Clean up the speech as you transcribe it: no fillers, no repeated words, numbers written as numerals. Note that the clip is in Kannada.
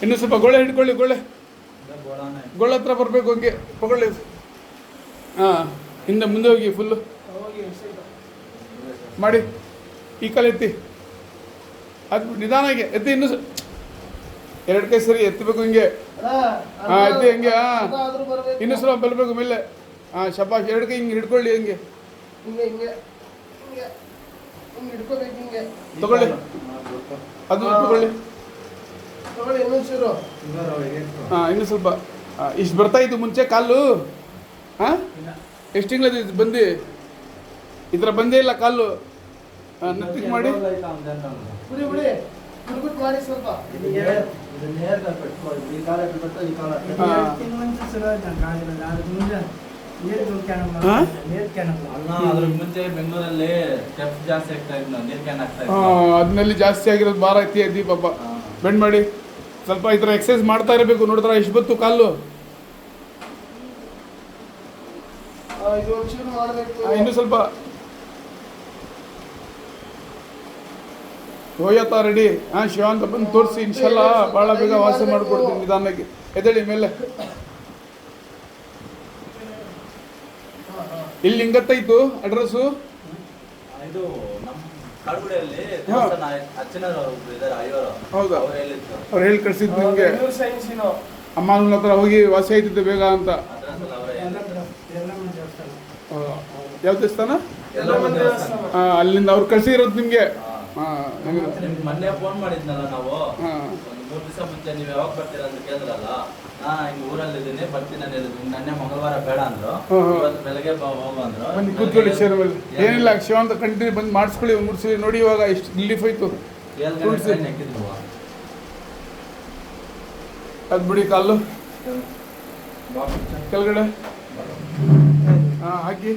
ಇನ್ನೂ ಸ್ವಲ್ಪ ಗೋಳೆ ಹಿಡ್ಕೊಳ್ಳಿ, ಗೋಳೆ ಹತ್ರ ಬರಬೇಕು, ಹಂಗೆ ತಗೊಳ್ಳಿ. ಹಾಂ, ಹಿಂದೆ ಮುಂದೆ ಹೋಗಿ ಫುಲ್ಲು ಮಾಡಿ. ಈ ಕಾಲು ಎತ್ತಿ, ಅದು ನಿಧಾನಾಗಿ ಎತ್ತಿ. ಇನ್ನೂ ಎರಡು ಕೈ ಸರಿ ಎತ್ತಬೇಕು ಹಿಂಗೆ. ಹಾಂ, ಎತ್ತಿ ಹಂಗೆ. ಹಾಂ, ಇನ್ನೂ ಸ್ವಲ್ಪ ಬರಬೇಕು ಮೇಲೆ. ಹಾಂ, ಶಬಾಷ್. ಎರಡು ಕೈ ಹಿಂಗೆ ಹಿಡ್ಕೊಳ್ಳಿ, ಹಂಗೆ ತಗೊಳ್ಳಿ. ಅದು ತಗೊಳ್ಳಿ. ಹಾಂ, ಇನ್ನೂ ಸ್ವಲ್ಪ. ಇಷ್ಟು ಬರ್ತಾಯಿತ್ತು ಮುಂಚೆ ಕಾಲು. ಹಾಂ, ಎಷ್ಟು ತಿಂಗಳದು ಇದು ಬಂದು? ಈ ಥರ ಬಂದೇ ಇಲ್ಲ ಕಾಲು. ನತ್ತಿಗೆ ಮಾಡಿ. ಅದ್ನಲ್ಲಿ ಜಾಸ್ತಿ ಆಗಿರೋದು ಭಾರ ಐತಿ ಪಾಪ. ಬೆಂಡ್ ಮಾಡಿ ಸ್ವಲ್ಪ ಈ ಥರ ಎಕ್ಸಸೈಸ್ ಮಾಡ್ತಾ ಇರಬೇಕು. ನೋಡಿದ್ರ ಇಷ್ಟು ಬತ್ತು ಕಾಲು. ಇನ್ನೂ ಸ್ವಲ್ಪ. ಹೋಯತ್ತ ರೆಡಿ. ಹಾಂ, ಶಿವ ಅಂತ ಬಂದು ತೋರಿಸಿ. ಇನ್ಶಾಲ್ಲ ಭಾಳ ಬೇಗ ವಾಸ ಮಾಡಿಕೊಡ್ತೀನಿ ನಿಧಾನಕ್ಕೆ. ಎದ್ದೇಳಿ ಮೇಲೆ. ಇಲ್ಲಿ ಹಿಂಗತ್ತೈತು ಅಡ್ರೆಸ್ಸು. ಹೌದಾ, ಅವ್ರು ಹೇಳಿ ಕಳ್ಸಿದ್ದು ನಿಮಗೆ. ಅಮ್ಮನ ಹತ್ರ ಹೋಗಿ ವಾಸಿ ಆಯ್ತಿತ್ತು ಬೇಗ ಅಂತ. ಯಾವ ದೇವಸ್ಥಾನ? ಅಲ್ಲಿಂದ ಅವ್ರು ಕಳ್ಸಿರೋದು ನಿಮಗೆ. ಮೊನ್ನೆ ಫೋನ್ ಮಾಡಿದ್ನಲ್ಲ ನಾವು, 3 ದಿವಸ ಮುಂಚೆ ನೀವು ಯಾವಾಗ ಬರ್ತೀರಾ ಅಂತ ಕೇಳಿದ್ರಲ್ಲ. ಹಿಂಗೆ ಊರಲ್ಲಿದ್ದೀನಿ, ಬರ್ತೀನಿ ನನ್ನೆ ಮಂಗಳವಾರ ಬೇಡ ಅಂದ್ರು. ಇವತ್ತು ಬೆಳಗ್ಗೆ ಹೋಗು ಅಂದ್ರು. ಕೂತ್ಕೊಳ್ಳಿ ಚೇರ್ ಮೇಲೆ. ಏನಿಲ್ಲ, ಶಿವ ಅಂತ ಕಂಟಿನ್ಯೂ ಬಂದು ಮಾಡಿಸ್ಕೊಳ್ಳಿ. ಮುಡ್ಸಿ ನೋಡಿ ಇವಾಗ ಎಷ್ಟು ರಿಲೀಫ್ ಆಯ್ತು. ಅದು ಬಿಡಿ ಕಾಲು ಕೆಳಗಡೆ. ಹಾಂ, ಹಾಕಿ.